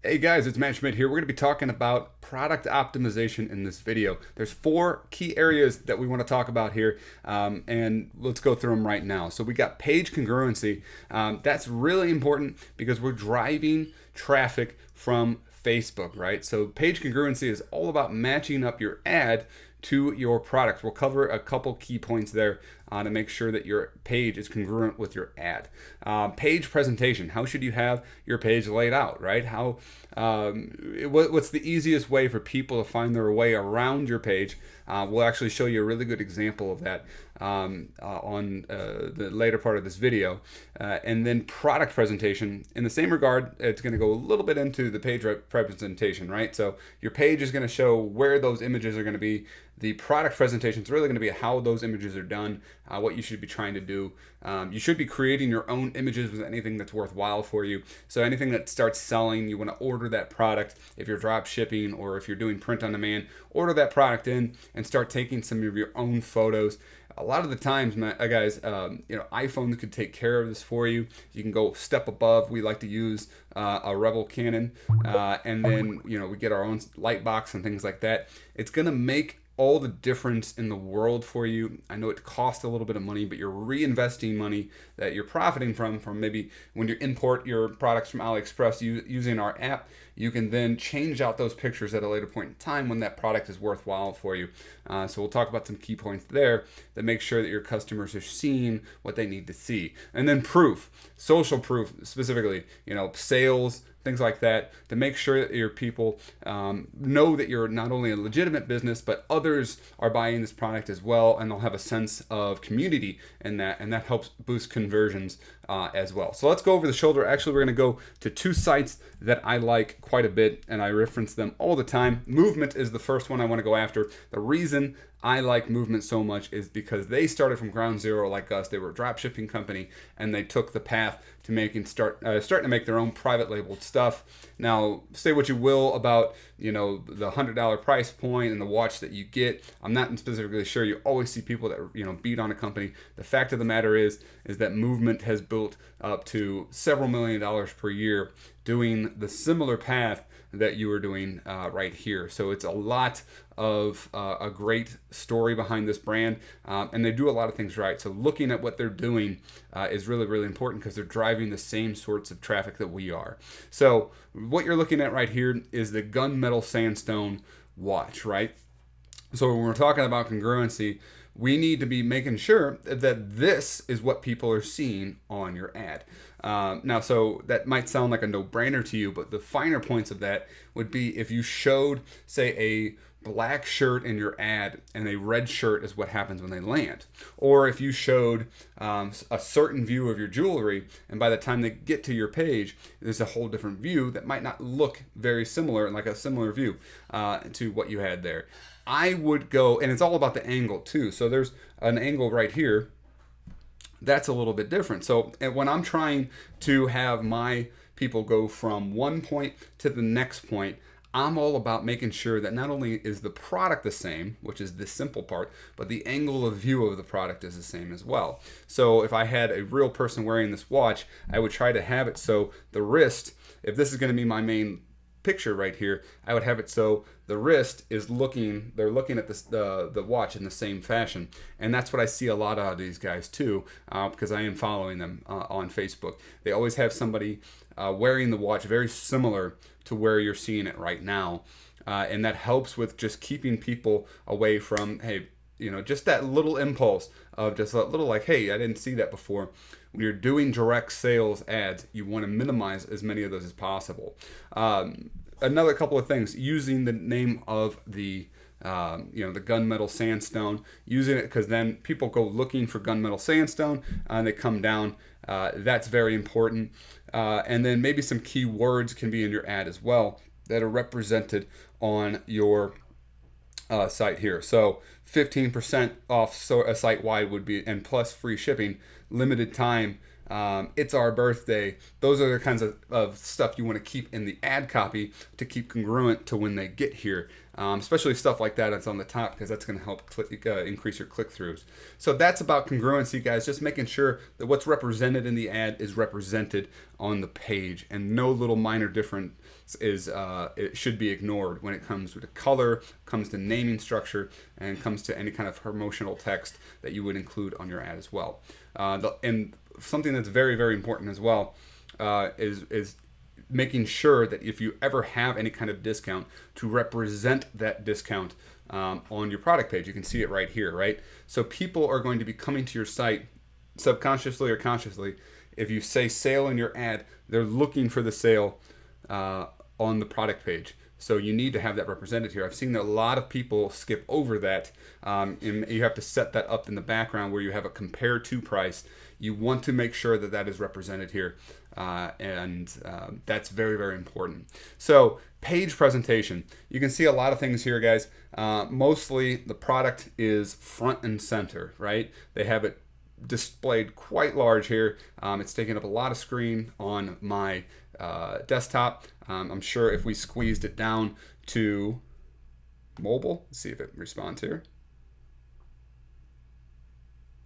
Hey guys, it's Matt Schmidt here. We're going to be talking about product optimization in this video. There's four key areas that we want to talk about here, and let's go through them right now. So we got page congruency. That's really important because we're driving traffic from Facebook, right? So page congruency is all about matching up your ad to your product. We'll cover a couple key points there to make sure that your page is congruent with your ad. Page presentation. How should you have your page laid out, right? What's the easiest way for people to find their way around your page? We'll actually show you a really good example of that on the later part of this video. And then product presentation. In the same regard, it's going to go a little bit into the page presentation, right? So your page is going to show where those images are going to be. The product presentation is really going to be how those images are done, what you should be trying to do. You should be creating your own images with anything that's worthwhile for you. So anything that starts selling, you want to order that product. If you're drop shipping or if you're doing print on demand, order that product in and start taking some of your own photos. A lot of the times, guys, iPhones could take care of this for you. You can go step above. We like to use a Rebel Canon, and then we get our own light box and things like that. It's gonna make all the difference in the world for you. I know it costs a little bit of money, but you're reinvesting money that you're profiting from maybe when you import your products from AliExpress using our app. You can then change out those pictures at a later point in time when that product is worthwhile for you. So we'll talk about some key points there that make sure that your customers are seeing what they need to see. And then proof, social proof specifically, sales, things like that, to make sure that your people know that you're not only a legitimate business, but others are buying this product as well, and they'll have a sense of community in that, and that helps boost conversions as well. So let's go over the shoulder. Actually, we're going to go to two sites that I like quite a bit, and I reference them all the time. Movement is the first one I want to go after. The reason I like Movement so much is because they started from ground zero like us. They were a drop shipping company, and they took the path to starting to make their own private labeled stuff. Now, say what you will about the $100 price point and the watch that you get. I'm not specifically sure. You always see people that beat on a company. The fact of the matter is that Movement has built up to several $1,000,000 per year doing the similar path that you are doing right here. So it's a lot of a great story behind this brand, and they do a lot of things right. So looking at what they're doing is really, really important because they're driving the same sorts of traffic that we are. So what you're looking at right here is the gunmetal sandstone watch, right? So when we're talking about congruency, we need to be making sure that this is what people are seeing on your ad. Now, so that might sound like a no-brainer to you, but the finer points of that would be if you showed, say, a black shirt in your ad and a red shirt is what happens when they land. Or if you showed a certain view of your jewelry, and by the time they get to your page, there's a whole different view that might not look very similar, like a similar view to what you had there. I would go, and it's all about the angle too. So there's an angle right here that's a little bit different. So when I'm trying to have my people go from one point to the next point, I'm all about making sure that not only is the product the same, which is the simple part, but the angle of view of the product is the same as well. So if I had a real person wearing this watch, I would try to have it so the wrist, if this is going to be my main picture right here, I would have it so the wrist is they're looking at this, the watch in the same fashion. And that's what I see a lot out of these guys too, because I am following them on Facebook. They always have somebody wearing the watch very similar to where you're seeing it right now. And that helps with just keeping people away from, hey, just that little impulse of just a little like, hey, I didn't see that before. When you're doing direct sales ads, you want to minimize as many of those as possible. Another couple of things, using the name of the gunmetal sandstone, using it because then people go looking for gunmetal sandstone and they come down. That's very important. And then maybe some keywords can be in your ad as well that are represented on your site here. So 15% off, so a site wide would be, and plus free shipping, limited time it's our birthday. Those are the kinds of stuff you want to keep in the ad copy to keep congruent to when they get here. Especially stuff like that that's on the top, because that's going to help increase your click-throughs. So that's about congruency, guys. Just making sure that what's represented in the ad is represented on the page, and no little minor difference it should be ignored when it comes to the color, comes to naming structure, and comes to any kind of promotional text that you would include on your ad as well. And something that's very, very important as well is making sure that if you ever have any kind of discount, to represent that discount on your product page. You can see it right here, right? So people are going to be coming to your site subconsciously or consciously. If you say sale in your ad, they're looking for the sale on the product page. So you need to have that represented here. I've seen that a lot of people skip over that. And you have to set that up in the background where you have a compare to price. You want to make sure that that is represented here. That's very, very important. So page presentation. You can see a lot of things here, guys. Mostly the product is front and center, right? They have it displayed quite large here. It's taking up a lot of screen on my desktop. I'm sure if we squeezed it down to mobile, let's see if it responds here.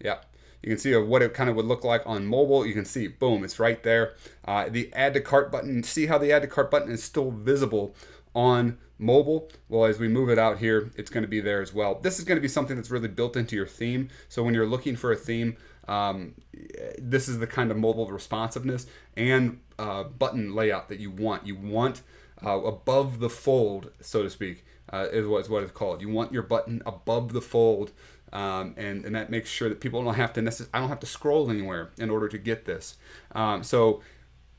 Yeah, you can see what it kind of would look like on mobile. You can see, boom, it's right there. The add to cart button, see how the add to cart button is still visible on mobile? Well, as we move it out here, it's going to be there as well. This is going to be something that's really built into your theme. So when you're looking for a theme, this is the kind of mobile responsiveness and button layout that you want. You want above the fold, so to speak, is what it's called. You want your button above the fold, and that makes sure that people don't have to I don't have to scroll anywhere in order to get this. So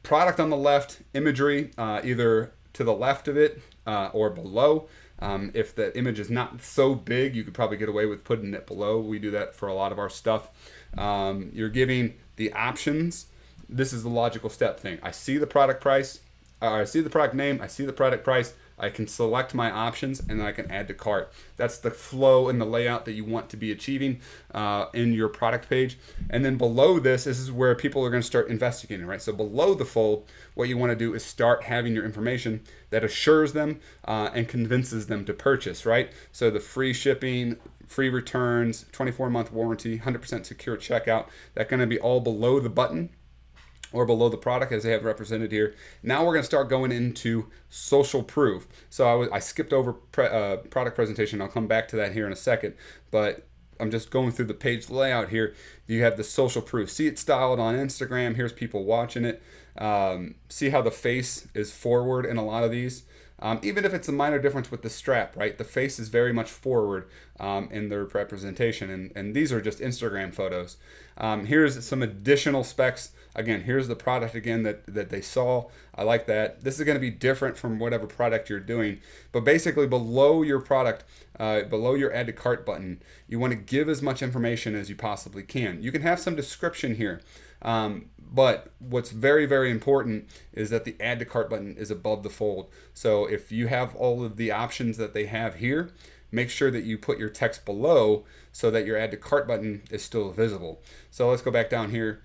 product on the left, imagery either to the left of it or below. If the image is not so big, you could probably get away with putting it below. We do that for a lot of our stuff. You're giving the options. This is the logical step thing. I see the product price, I see the product name, I see the product price. I can select my options and then I can add to cart. That's the flow and the layout that you want to be achieving in your product page. And then below this is where people are going to start investigating, right? So below the fold, what you want to do is start having your information that assures them and convinces them to purchase, right? So the free shipping, free returns, 24-month warranty, 100% secure checkout, that's going to be all below the button or below the product as they have represented here. Now we're going to start going into social proof. So I skipped over product presentation. I'll come back to that here in a second, but I'm just going through the page layout here. You have the social proof. See it styled on Instagram. Here's people watching it. See how the face is forward in a lot of these. Even if it's a minor difference with the strap, right? The face is very much forward in their representation, and these are just Instagram photos. Here's some additional specs. Again, here's the product again that they saw. I like that. This is going to be different from whatever product you're doing, but basically below your product, below your add to cart button, you want to give as much information as you possibly can. You can have some description here. But what's very, very important is that the add to cart button is above the fold. So if you have all of the options that they have here, make sure that you put your text below so that your add to cart button is still visible. So let's go back down here.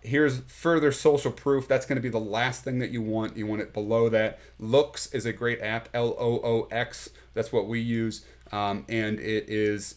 Here's further social proof. That's going to be the last thing that you want. You want it below that. Loox is a great app, Loox. That's what we use. And it is...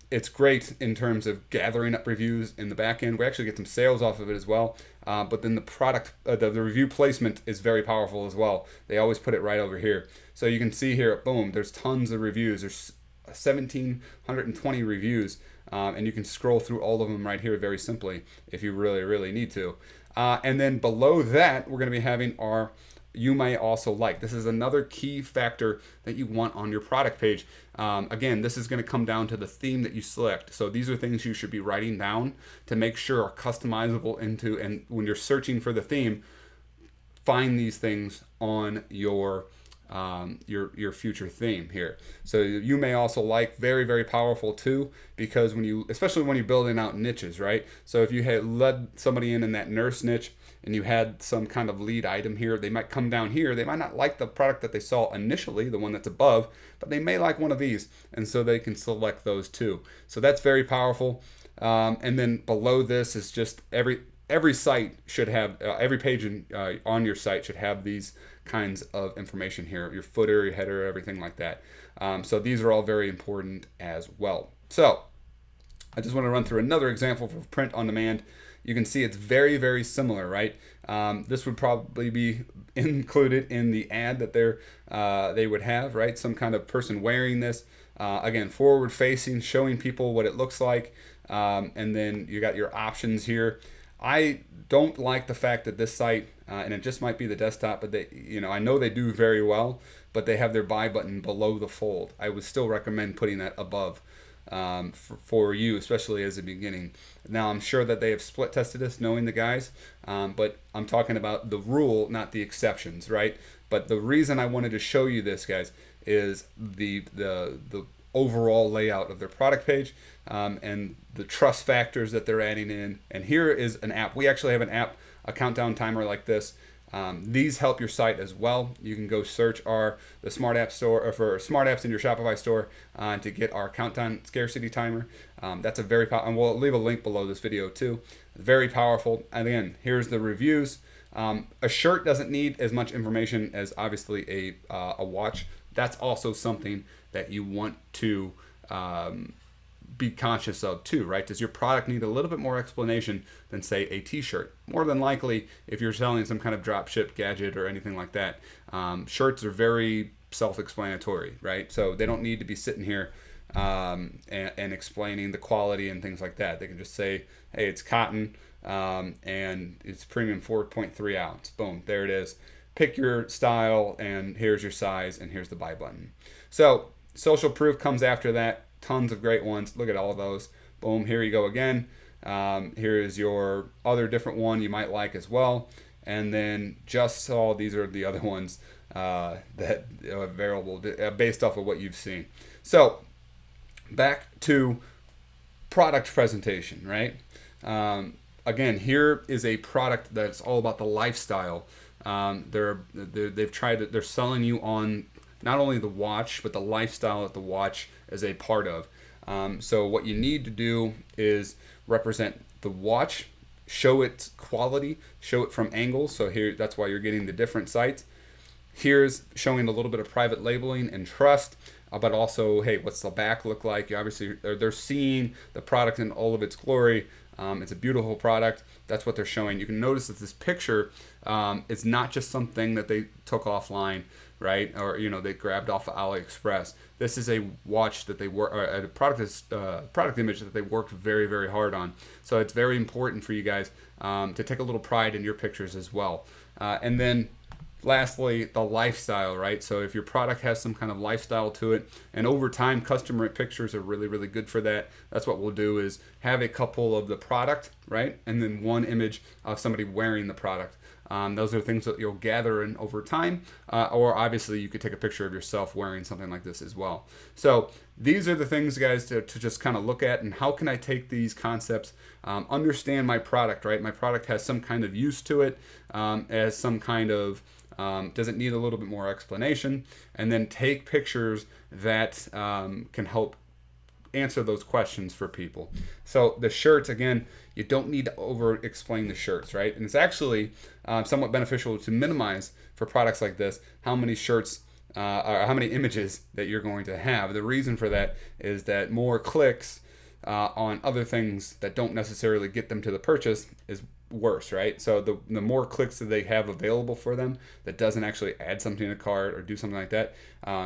it's great in terms of gathering up reviews in the back end. We actually get some sales off of it as well. But then the product, the review placement is very powerful as well. They always put it right over here. So you can see here, boom, there's tons of reviews. There's 1,720 reviews. And you can scroll through all of them right here very simply if you really, really need to. And then below that, we're going to be having our you may also like. This is another key factor that you want on your product page. Again, this is going to come down to the theme that you select. So these are things you should be writing down to make sure are customizable into, and when you're searching for the theme, find these things on your future theme here. So you may also like, very, very powerful too, because especially when you're building out niches, right? So if you had led somebody in that nurse niche and you had some kind of lead item here, they might come down here. They might not like the product that they saw initially, the one that's above, but they may like one of these. And so they can select those too. So that's very powerful. And then below this is just every site should have every page on your site should have these kinds of information here, your footer, your header, everything like that. So these are all very important as well. So I just want to run through another example for print on demand. You can see it's very, very similar, right? This would probably be included in the ad that they would have, right? Some kind of person wearing this. Again, forward facing, showing people what it looks like. And then you got your options here. I don't like the fact that this site, and it just might be the desktop, but I know they do very well, but they have their buy button below the fold. I would still recommend putting that above for you, especially as a beginning. Now, I'm sure that they have split tested this, knowing the guys, but I'm talking about the rule, not the exceptions, right? But the reason I wanted to show you this, guys, is the overall layout of their product page and the trust factors that they're adding in. And here is an app. We actually have an app, a countdown timer like this. These help your site as well. You can go search the Smart App Store, or for Smart Apps in your Shopify store to get our countdown scarcity timer. That's a very powerful, and we'll leave a link below this video too. Very powerful. And again, here's the reviews. A shirt doesn't need as much information as obviously a watch. That's also something that you want to be conscious of too, right? Does your product need a little bit more explanation than, say, a t-shirt? More than likely, if you're selling some kind of drop ship gadget or anything like that, shirts are very self-explanatory, right? So they don't need to be sitting here and explaining the quality and things like that. They can just say, hey, it's cotton and it's premium 4.3 ounce. Boom, there it is. Pick your style, and here's your size, and here's the buy button. So social proof comes after that. Tons of great ones. Look at all of those. Boom, here you go again. Here is your other different one you might like as well. And then just all these are the other ones that are available based off of what you've seen. So back to product presentation, right? Again, here is a product that's all about the lifestyle. They're selling you on not only the watch, but the lifestyle that the watch is a part of. So what you need to do is represent the watch, show its quality, show it from angles. So here, that's why you're getting the different sites. Here's showing a little bit of private labeling and trust, but also, hey, what's the back look like? You obviously, they're seeing the product in all of its glory. It's a beautiful product. That's what they're showing. You can notice that this picture is not just something that they took offline, right? Or they grabbed off of AliExpress. This is a watch that they work, a product image that they worked very, very hard on. So it's very important for you guys to take a little pride in your pictures as well. And then lastly, the lifestyle, right? So if your product has some kind of lifestyle to it, and over time, customer pictures are really, really good for that. That's what we'll do, is have a couple of the product, right? And then one image of somebody wearing the product. Those are things that you'll gather in over time, or obviously you could take a picture of yourself wearing something like this as well. So these are the things, guys, to just kind of look at, and how can I take these concepts, understand my product, right? My product has some kind of use to it, as some kind of, does it need a little bit more explanation, and then take pictures that can help answer those questions for people. So the shirts, again, you don't need to over explain the shirts, right? And it's actually somewhat beneficial to minimize, for products like this, how many shirts or how many images that you're going to have. The reason for that is that more clicks on other things that don't necessarily get them to the purchase is worse, right? So the more clicks that they have available for them that doesn't actually add something to the cart or do something like that,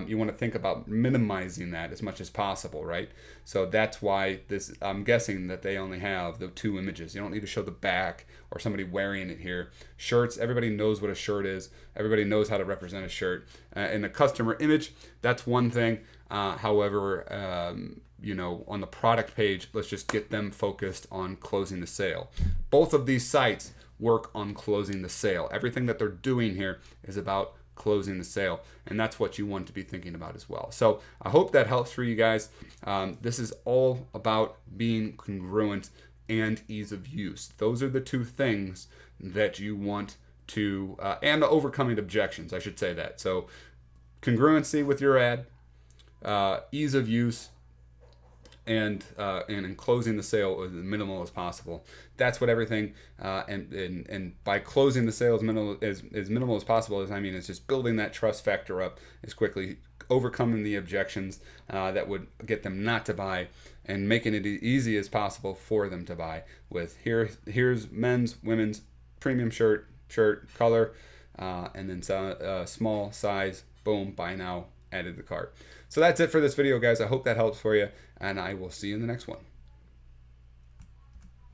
you want to think about minimizing that as much as possible, right? So that's why this, I'm guessing that they only have the 2 images. You don't need to show the back or somebody wearing it here. Shirts, everybody knows what a shirt is. Everybody knows how to represent a shirt. In the customer image, that's one thing. However, on the product page, let's just get them focused on closing the sale. Both of these sites work on closing the sale. Everything that they're doing here is about closing the sale, and that's what you want to be thinking about as well. So I hope that helps for you guys. This is all about being congruent and ease of use. Those are the 2 things that you want to, and overcoming objections, I should say that. So congruency with your ad, ease of use, and closing the sale as minimal as possible. That's what everything and by closing the sale as minimal as possible, as I mean, it's just building that trust factor up as quickly, overcoming the objections that would get them not to buy, and making it as easy as possible for them to buy. With here's men's, women's, premium shirt, color, and then small size. Boom, buy now, added to the cart. So that's it for this video, guys. I hope that helps for you, and I will see you in the next one.